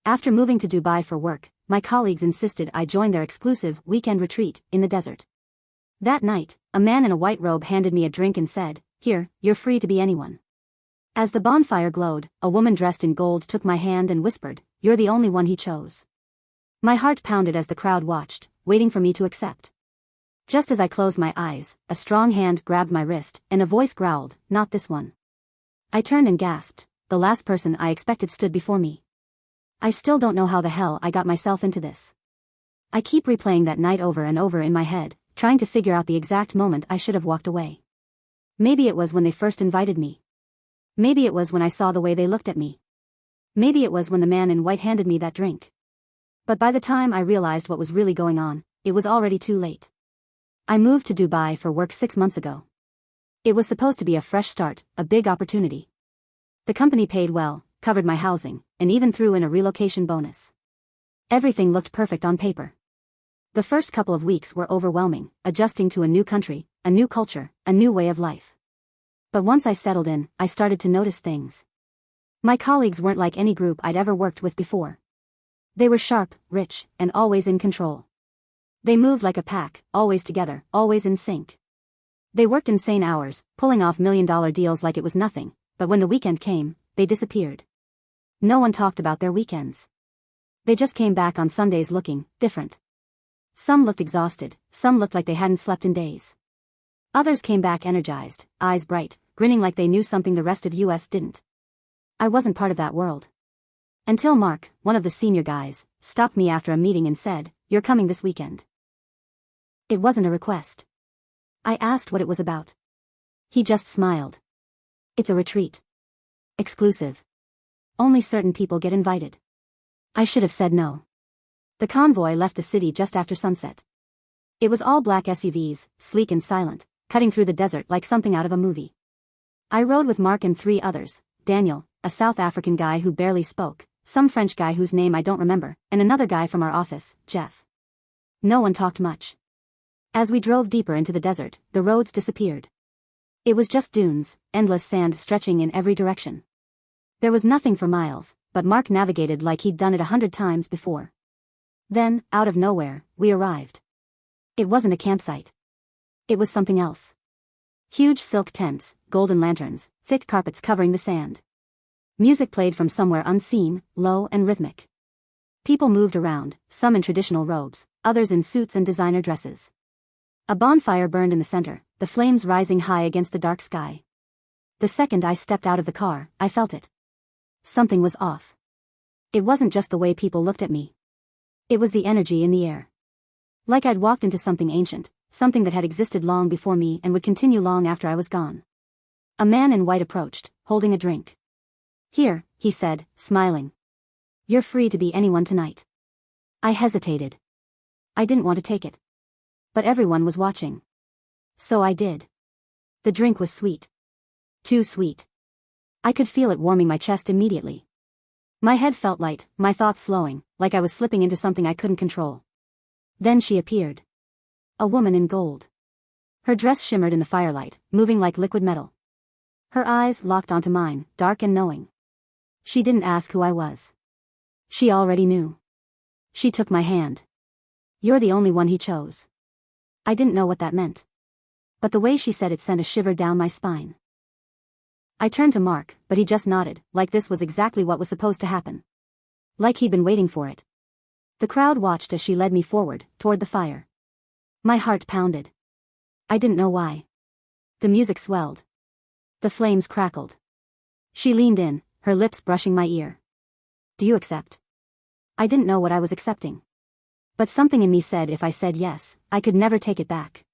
After moving to Dubai for work, my colleagues insisted I join their exclusive weekend retreat in the desert. That night, a man in a white robe handed me a drink and said, "Here, you're free to be anyone." As the bonfire glowed, a woman dressed in gold took my hand and whispered, "You're the only one he chose." My heart pounded as the crowd watched, waiting for me to accept. Just as I closed my eyes, a strong hand grabbed my wrist, and a voice growled, "Not this one." I turned and gasped. The last person I expected stood before me. I still don't know how the hell I got myself into this. I keep replaying that night over and over in my head, trying to figure out the exact moment I should have walked away. Maybe it was when they first invited me. Maybe it was when I saw the way they looked at me. Maybe it was when the man in white handed me that drink. But by the time I realized what was really going on, it was already too late. I moved to Dubai for work 6 months ago. It was supposed to be a fresh start, a big opportunity. The company paid well, covered my housing, and even threw in a relocation bonus. Everything looked perfect on paper. The first couple of weeks were overwhelming, adjusting to a new country, a new culture, a new way of life. But once I settled in, I started to notice things. My colleagues weren't like any group I'd ever worked with before. They were sharp, rich, and always in control. They moved like a pack, always together, always in sync. They worked insane hours, pulling off million-dollar deals like it was nothing, but when the weekend came, they disappeared. No one talked about their weekends. They just came back on Sundays looking different. Some looked exhausted, some looked like they hadn't slept in days. Others came back energized, eyes bright, grinning like they knew something the rest of US didn't. I wasn't part of that world. Until Mark, one of the senior guys, stopped me after a meeting and said, "You're coming this weekend." It wasn't a request. I asked what it was about. He just smiled. "It's a retreat. Exclusive. Only certain people get invited." I should have said no. The convoy left the city just after sunset. It was all black SUVs, sleek and silent, cutting through the desert like something out of a movie. I rode with Mark and 3 others, Daniel, a South African guy who barely spoke, some French guy whose name I don't remember, and another guy from our office, Jeff. No one talked much. As we drove deeper into the desert, the roads disappeared. It was just dunes, endless sand stretching in every direction. There was nothing for miles, but Mark navigated like he'd done it 100 times before. Then, out of nowhere, we arrived. It wasn't a campsite. It was something else. Huge silk tents, golden lanterns, thick carpets covering the sand. Music played from somewhere unseen, low and rhythmic. People moved around, some in traditional robes, others in suits and designer dresses. A bonfire burned in the center, the flames rising high against the dark sky. The second I stepped out of the car, I felt it. Something was off. It wasn't just the way people looked at me. It was the energy in the air. Like I'd walked into something ancient, something that had existed long before me and would continue long after I was gone. A man in white approached, holding a drink. "Here," he said, smiling. "You're free to be anyone tonight." I hesitated. I didn't want to take it. But everyone was watching. So I did. The drink was sweet. Too sweet. I could feel it warming my chest immediately. My head felt light, my thoughts slowing, like I was slipping into something I couldn't control. Then she appeared. A woman in gold. Her dress shimmered in the firelight, moving like liquid metal. Her eyes locked onto mine, dark and knowing. She didn't ask who I was. She already knew. She took my hand. "You're the only one he chose." I didn't know what that meant. But the way she said it sent a shiver down my spine. I turned to Mark, but he just nodded, like this was exactly what was supposed to happen. Like he'd been waiting for it. The crowd watched as she led me forward, toward the fire. My heart pounded. I didn't know why. The music swelled. The flames crackled. She leaned in, her lips brushing my ear. "Do you accept?" I didn't know what I was accepting. But something in me said if I said yes, I could never take it back.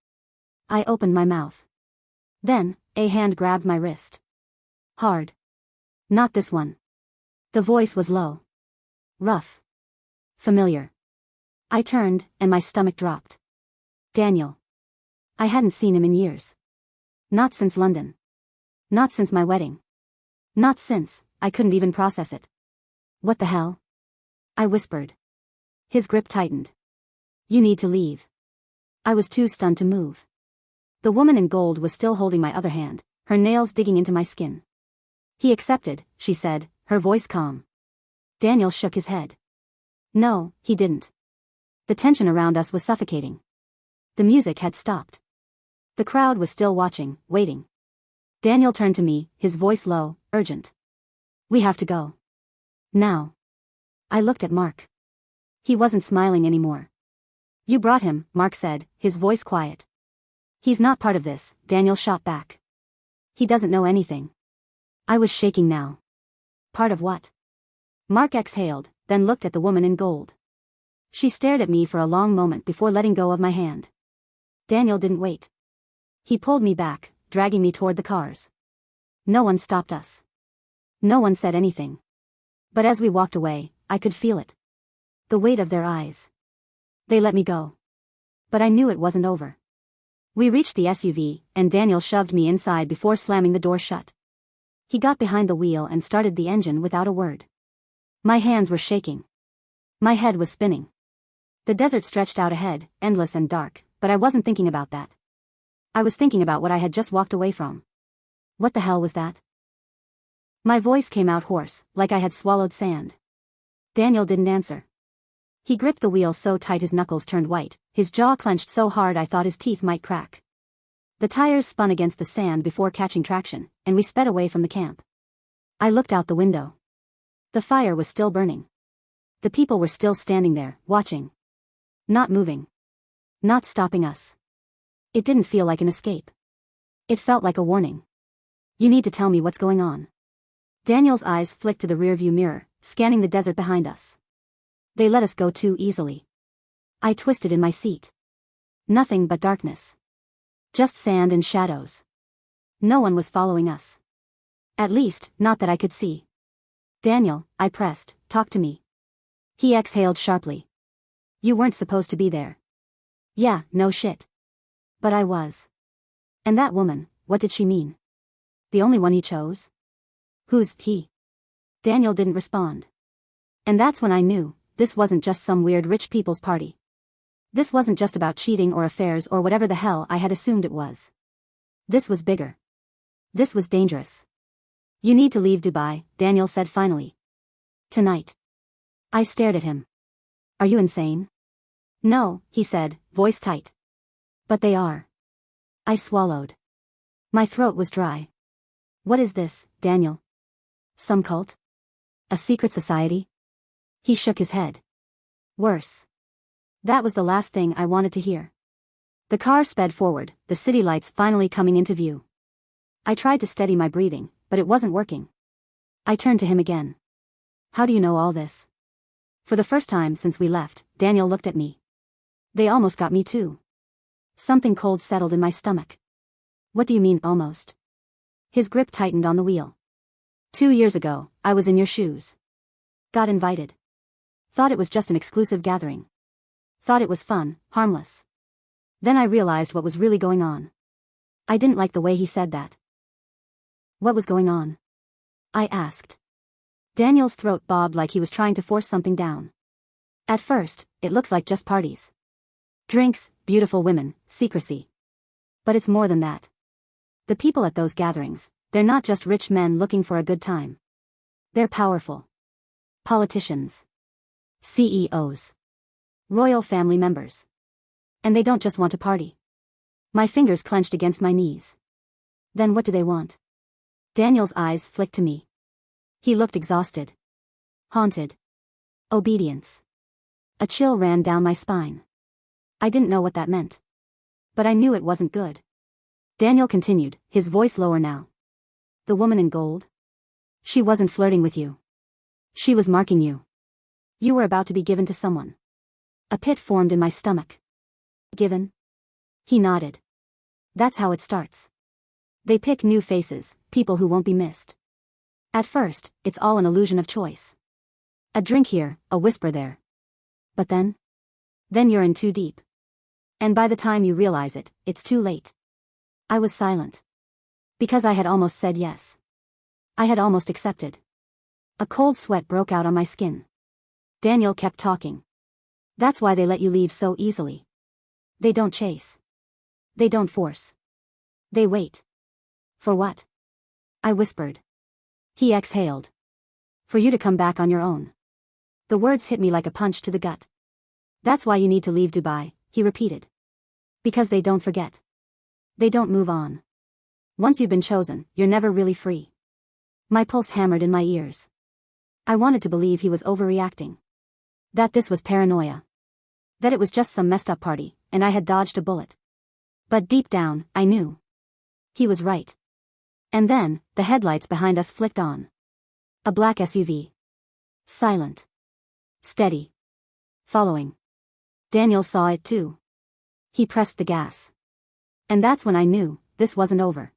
I opened my mouth. Then, a hand grabbed my wrist. Hard. "Not this one." The voice was low. Rough. Familiar. I turned, and my stomach dropped. Daniel. I hadn't seen him in years. Not since London. Not since my wedding. Not since, I couldn't even process it. "What the hell?" I whispered. His grip tightened. "You need to leave." I was too stunned to move. The woman in gold was still holding my other hand, her nails digging into my skin. "He accepted," she said, her voice calm. Daniel shook his head. No, he didn't. The tension around us was suffocating. The music had stopped. The crowd was still watching, waiting. Daniel turned to me, his voice low, urgent. We have to go. Now. I looked at Mark. He wasn't smiling anymore. You brought him, Mark said, his voice quiet. He's not part of this, Daniel shot back. He doesn't know anything. I was shaking now. Part of what? Mark exhaled, then looked at the woman in gold. She stared at me for a long moment before letting go of my hand. Daniel didn't wait. He pulled me back, dragging me toward the cars. No one stopped us. No one said anything. But as we walked away, I could feel it. The weight of their eyes. They let me go. But I knew it wasn't over. We reached the SUV, and Daniel shoved me inside before slamming the door shut. He got behind the wheel and started the engine without a word. My hands were shaking. My head was spinning. The desert stretched out ahead, endless and dark, but I wasn't thinking about that. I was thinking about what I had just walked away from. What the hell was that? My voice came out hoarse, like I had swallowed sand. Daniel didn't answer. He gripped the wheel so tight his knuckles turned white, his jaw clenched so hard I thought his teeth might crack. The tires spun against the sand before catching traction, and we sped away from the camp. I looked out the window. The fire was still burning. The people were still standing there, watching. Not moving. Not stopping us. It didn't feel like an escape. It felt like a warning. You need to tell me what's going on. Daniel's eyes flicked to the rearview mirror, scanning the desert behind us. They let us go too easily. I twisted in my seat. Nothing but darkness. Just sand and shadows. No one was following us. At least, not that I could see. Daniel, I pressed, talk to me. He exhaled sharply. You weren't supposed to be there. Yeah, no shit. But I was. And that woman, what did she mean? The only one he chose? Who's he? Daniel didn't respond. And that's when I knew, this wasn't just some weird rich people's party. This wasn't just about cheating or affairs or whatever the hell I had assumed it was. This was bigger. This was dangerous. You need to leave Dubai, Daniel said finally. Tonight. I stared at him. Are you insane? No, he said, voice tight. But they are. I swallowed. My throat was dry. What is this, Daniel? Some cult? A secret society? He shook his head. Worse. That was the last thing I wanted to hear. The car sped forward, the city lights finally coming into view. I tried to steady my breathing, but it wasn't working. I turned to him again. How do you know all this? For the first time since we left, Daniel looked at me. They almost got me too. Something cold settled in my stomach. What do you mean, almost? His grip tightened on the wheel. 2 years ago, I was in your shoes. Got invited. Thought it was just an exclusive gathering. Thought it was fun, harmless. Then I realized what was really going on. I didn't like the way he said that. What was going on? I asked. Daniel's throat bobbed like he was trying to force something down. At first, it looks like just parties. Drinks, beautiful women, secrecy. But it's more than that. The people at those gatherings, they're not just rich men looking for a good time. They're powerful. Politicians. CEOs. Royal family members. And they don't just want to party. My fingers clenched against my knees. Then what do they want? Daniel's eyes flicked to me. He looked exhausted. Haunted. Obedience. A chill ran down my spine. I didn't know what that meant. But I knew it wasn't good. Daniel continued, his voice lower now. The woman in gold? She wasn't flirting with you. She was marking you. You were about to be given to someone. A pit formed in my stomach. Given? He nodded. That's how it starts. They pick new faces, people who won't be missed. At first, it's all an illusion of choice. A drink here, a whisper there. But then you're in too deep. And by the time you realize it, it's too late. I was silent. Because I had almost said yes. I had almost accepted. A cold sweat broke out on my skin. Daniel kept talking. That's why they let you leave so easily. They don't chase. They don't force. They wait. For what? I whispered. He exhaled. For you to come back on your own. The words hit me like a punch to the gut. That's why you need to leave Dubai, he repeated. Because they don't forget. They don't move on. Once you've been chosen, you're never really free. My pulse hammered in my ears. I wanted to believe he was overreacting. That this was paranoia. That it was just some messed up party, and I had dodged a bullet. But deep down, I knew. He was right. And then, the headlights behind us flicked on. A black SUV. Silent. Steady. Following. Daniel saw it too. He pressed the gas. And that's when I knew, this wasn't over.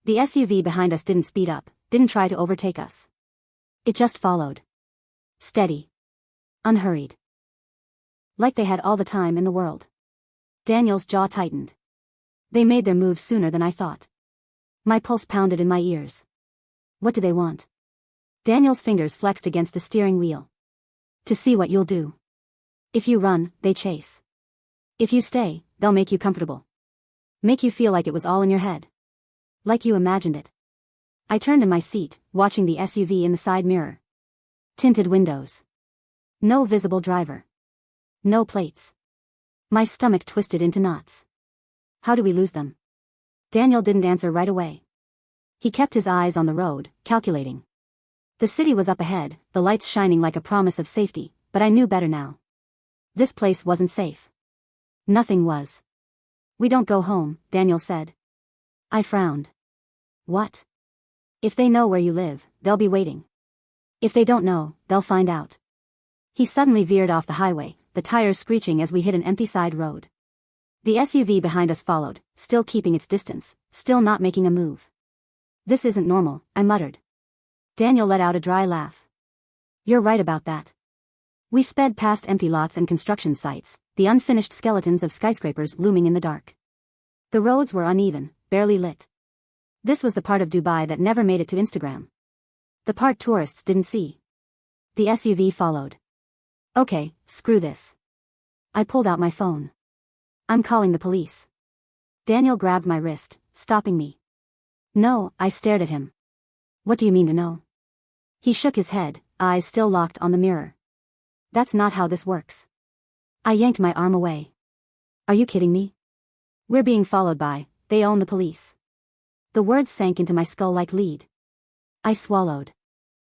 The SUV behind us didn't speed up, didn't try to overtake us. It just followed. Steady. Unhurried. Like they had all the time in the world. Daniel's jaw tightened. They made their move sooner than I thought. My pulse pounded in my ears. What do they want? Daniel's fingers flexed against the steering wheel. To see what you'll do. If you run, they chase. If you stay, they'll make you comfortable. Make you feel like it was all in your head. Like you imagined it. I turned in my seat, watching the SUV in the side mirror. Tinted windows. No visible driver. No plates. My stomach twisted into knots. How do we lose them? Daniel didn't answer right away. He kept his eyes on the road, calculating. The city was up ahead, the lights shining like a promise of safety, but I knew better now. This place wasn't safe. Nothing was. We don't go home, Daniel said. I frowned. What? If they know where you live, they'll be waiting. If they don't know, they'll find out. He suddenly veered off the highway, the tires screeching as we hit an empty side road. The SUV behind us followed, still keeping its distance, still not making a move. This isn't normal, I muttered. Daniel let out a dry laugh. You're right about that. We sped past empty lots and construction sites, the unfinished skeletons of skyscrapers looming in the dark. The roads were uneven, barely lit. This was the part of Dubai that never made it to Instagram. The part tourists didn't see. The SUV followed. Okay, screw this. I pulled out my phone. I'm calling the police. Daniel grabbed my wrist, stopping me. No, I stared at him. What do you mean to know? He shook his head, eyes still locked on the mirror. That's not how this works. I yanked my arm away. Are you kidding me? We're being followed by, they own the police. The words sank into my skull like lead. I swallowed.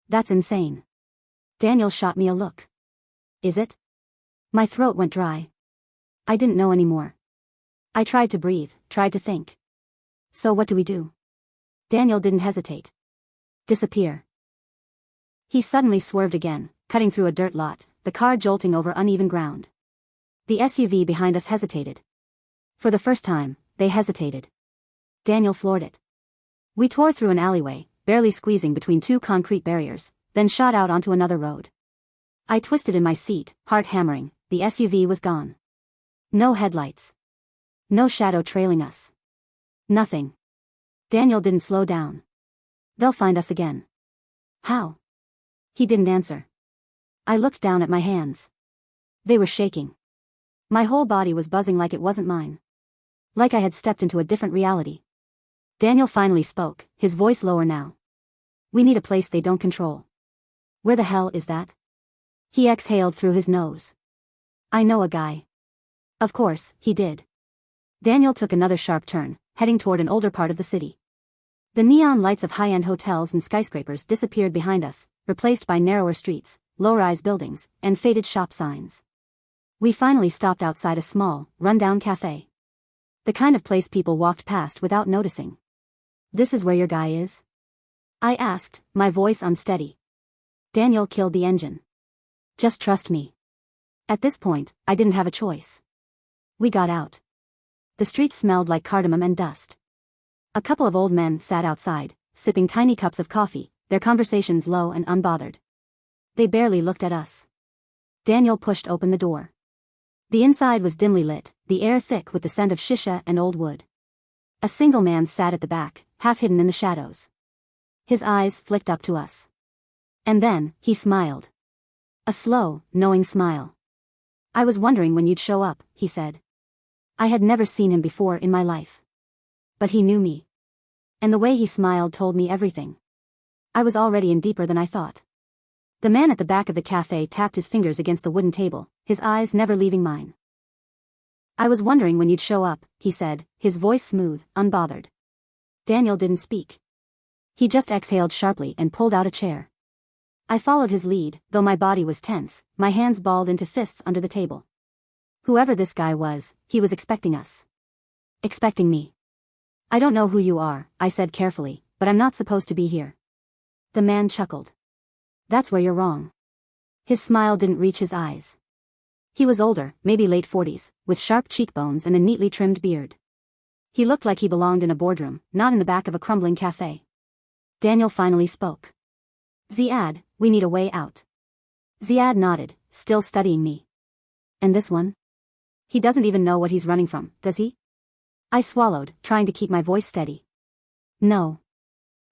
That's insane. Daniel shot me a look. Is it? My throat went dry. I didn't know anymore. I tried to breathe, tried to think. So what do we do? Daniel didn't hesitate. Disappear. He suddenly swerved again, cutting through a dirt lot, the car jolting over uneven ground. The SUV behind us hesitated. For the first time, they hesitated. Daniel floored it. We tore through an alleyway, barely squeezing between two concrete barriers, then shot out onto another road. I twisted in my seat, heart hammering. The SUV was gone. No headlights. No shadow trailing us. Nothing. Daniel didn't slow down. They'll find us again. How? He didn't answer. I looked down at my hands. They were shaking. My whole body was buzzing like it wasn't mine. Like I had stepped into a different reality. Daniel finally spoke, his voice lower now. We need a place they don't control. Where the hell is that? He exhaled through his nose. I know a guy. Of course, he did. Daniel took another sharp turn, heading toward an older part of the city. The neon lights of high-end hotels and skyscrapers disappeared behind us, replaced by narrower streets, low-rise buildings, and faded shop signs. We finally stopped outside a small, run-down cafe. The kind of place people walked past without noticing. This is where your guy is? I asked, my voice unsteady. Daniel killed the engine. Just trust me. At this point, I didn't have a choice. We got out. The streets smelled like cardamom and dust. A couple of old men sat outside, sipping tiny cups of coffee, their conversations low and unbothered. They barely looked at us. Daniel pushed open the door. The inside was dimly lit, the air thick with the scent of shisha and old wood. A single man sat at the back, half hidden in the shadows. His eyes flicked up to us. And then, he smiled. A slow, knowing smile. I was wondering when you'd show up, he said. I had never seen him before in my life. But he knew me. And the way he smiled told me everything. I was already in deeper than I thought. The man at the back of the cafe tapped his fingers against the wooden table, his eyes never leaving mine. I was wondering when you'd show up, he said, his voice smooth, unbothered. Daniel didn't speak. He just exhaled sharply and pulled out a chair. I followed his lead, though my body was tense, my hands balled into fists under the table. Whoever this guy was, he was expecting us. Expecting me. I don't know who you are, I said carefully, but I'm not supposed to be here. The man chuckled. That's where you're wrong. His smile didn't reach his eyes. He was older, maybe late 40s, with sharp cheekbones and a neatly trimmed beard. He looked like he belonged in a boardroom, not in the back of a crumbling cafe. Daniel finally spoke. Ziad, we need a way out. Ziad nodded, still studying me. And this one? He doesn't even know what he's running from, does he? I swallowed, trying to keep my voice steady. No.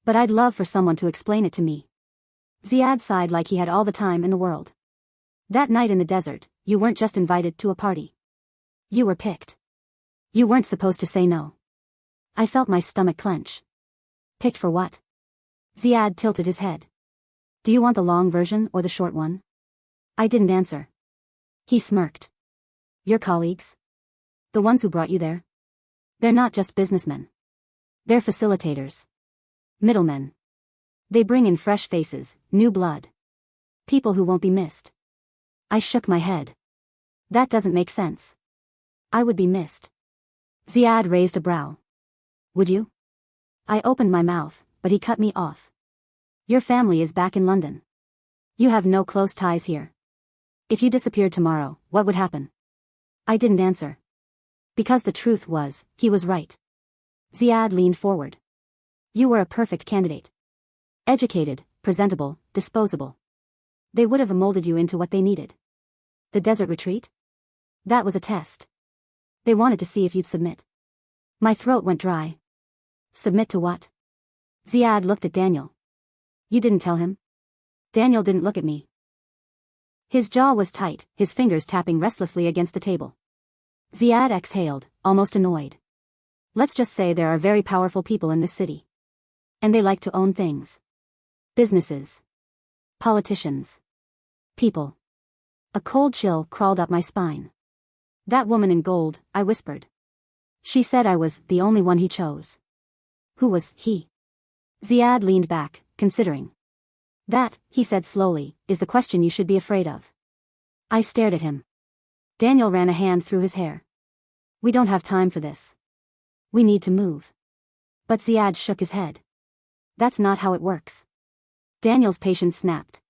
But I'd love for someone to explain it to me. Ziad sighed like he had all the time in the world. That night in the desert, you weren't just invited to a party. You were picked. You weren't supposed to say no. I felt my stomach clench. Picked for what? Ziad tilted his head. Do you want the long version or the short one? I didn't answer. He smirked. Your colleagues? The ones who brought you there? They're not just businessmen. They're facilitators. Middlemen. They bring in fresh faces, new blood. People who won't be missed. I shook my head. That doesn't make sense. I would be missed. Ziad raised a brow. Would you? I opened my mouth, but he cut me off. Your family is back in London. You have no close ties here. If you disappeared tomorrow, what would happen? I didn't answer. Because the truth was, he was right. Ziad leaned forward. You were a perfect candidate. Educated, presentable, disposable. They would have molded you into what they needed. The desert retreat? That was a test. They wanted to see if you'd submit. My throat went dry. Submit to what? Ziad looked at Daniel. You didn't tell him? Daniel didn't look at me. His jaw was tight, his fingers tapping restlessly against the table. Ziad exhaled, almost annoyed. Let's just say there are very powerful people in this city. And they like to own things. Businesses. Politicians. People. A cold chill crawled up my spine. That woman in gold, I whispered. She said I was the only one he chose. Who was he? Ziad leaned back, considering. That, he said slowly, is the question you should be afraid of. I stared at him. Daniel ran a hand through his hair. We don't have time for this. We need to move. But Ziad shook his head. That's not how it works. Daniel's patience snapped.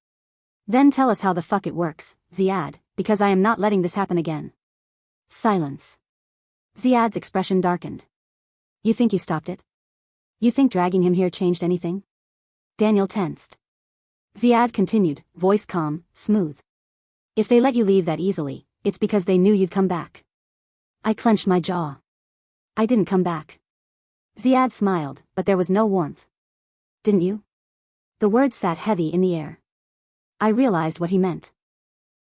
Then tell us how the fuck it works, Ziad, because I am not letting this happen again. Silence. Ziad's expression darkened. You think you stopped it? You think dragging him here changed anything? Daniel tensed. Ziad continued, voice calm, smooth. If they let you leave that easily, it's because they knew you'd come back. I clenched my jaw. I didn't come back. Ziad smiled, but there was no warmth. Didn't you? The words sat heavy in the air. I realized what he meant.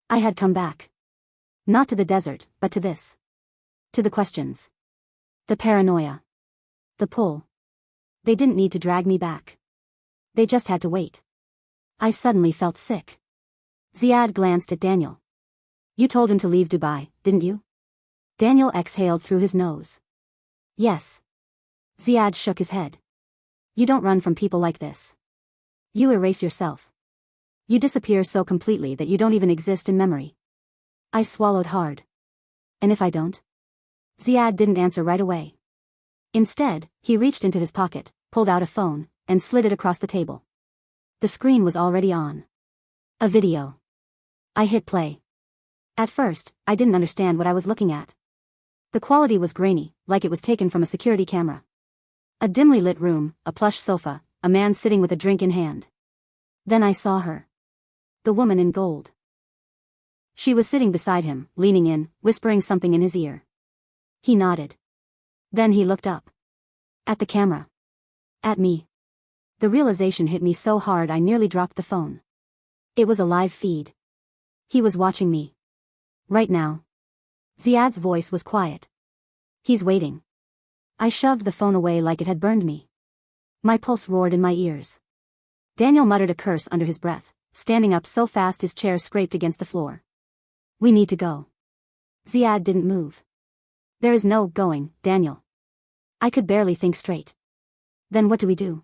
I had come back. Not to the desert, but to this. To the questions. The paranoia. The pull. They didn't need to drag me back. They just had to wait. I suddenly felt sick. Ziad glanced at Daniel. You told him to leave Dubai, didn't you? Daniel exhaled through his nose. Yes. Ziad shook his head. You don't run from people like this. You erase yourself. You disappear so completely that you don't even exist in memory. I swallowed hard. And if I don't? Ziad didn't answer right away. Instead, he reached into his pocket, pulled out a phone, and slid it across the table. The screen was already on. A video. I hit play. At first, I didn't understand what I was looking at. The quality was grainy, like it was taken from a security camera. A dimly lit room, a plush sofa, a man sitting with a drink in hand. Then I saw her. The woman in gold. She was sitting beside him, leaning in, whispering something in his ear. He nodded. Then he looked up. At the camera. At me. The realization hit me so hard I nearly dropped the phone. It was a live feed. He was watching me. Right now. Ziad's voice was quiet. He's waiting. I shoved the phone away like it had burned me. My pulse roared in my ears. Daniel muttered a curse under his breath, standing up so fast his chair scraped against the floor. We need to go. Ziad didn't move. There is no going, Daniel. I could barely think straight. Then what do we do?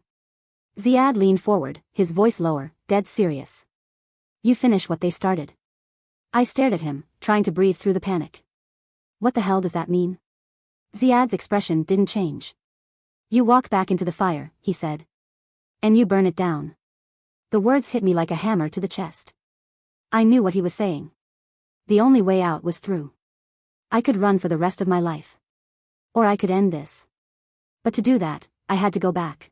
Ziad leaned forward, his voice lower, dead serious. You finish what they started. I stared at him, trying to breathe through the panic. What the hell does that mean? Ziad's expression didn't change. You walk back into the fire, he said. And you burn it down. The words hit me like a hammer to the chest. I knew what he was saying. The only way out was through. I could run for the rest of my life. Or I could end this. But to do that, I had to go back.